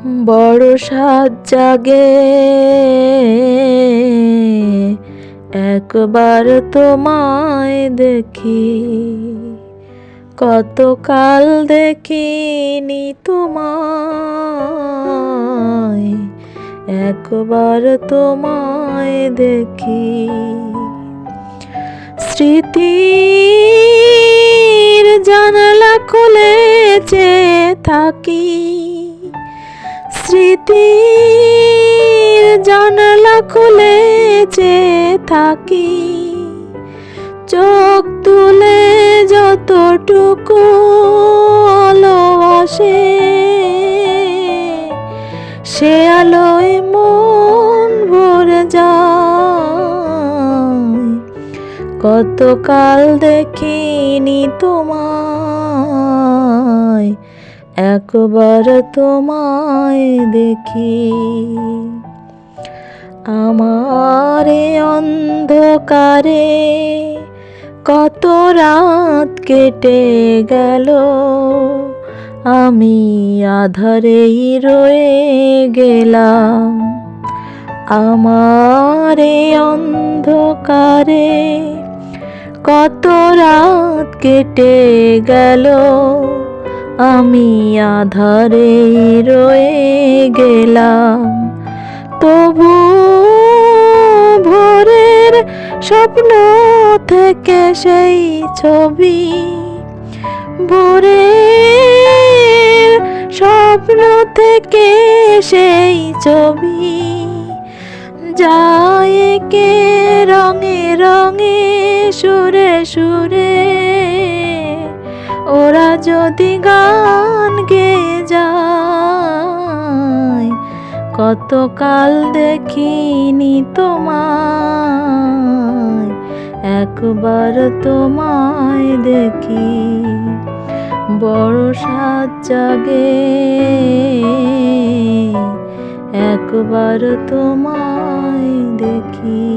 বড় সাজ জাগে একবার তোমায় দেখি, কতকাল দেখিনি তোমায়, একবার তোমায় দেখি। স্মৃতির জানালা খুলে চেয়ে থাকি, স্মৃতির জানালা খুলে চেয়ে থাকি, চোখ তুলে যতটুকু আলো আসে, সে আলোয় মন ভরে যায়। কতকাল দেখিনি তোমায়, একবার তোমায় দেখি। আমার অন্ধকারে কত রাত কেটে গেল, আমি আধারেই রয়ে গেলাম। আমার অন্ধকারে কত রাত কেটে গেল, আমি আধারেই রয়ে গেলাম। তবু ভোরের স্বপ্ন থেকে সেই ছবি, ভোরের স্বপ্ন থেকে সেই ছবি যায় কে রঙে রঙে সুরে সুরে। ওরা যদি গান গেয়ে যায়, কতকাল দেখিনি তোমায়, একবার তোমায় দেখি। বড় সাজ জাগে একবার তোমায় দেখি।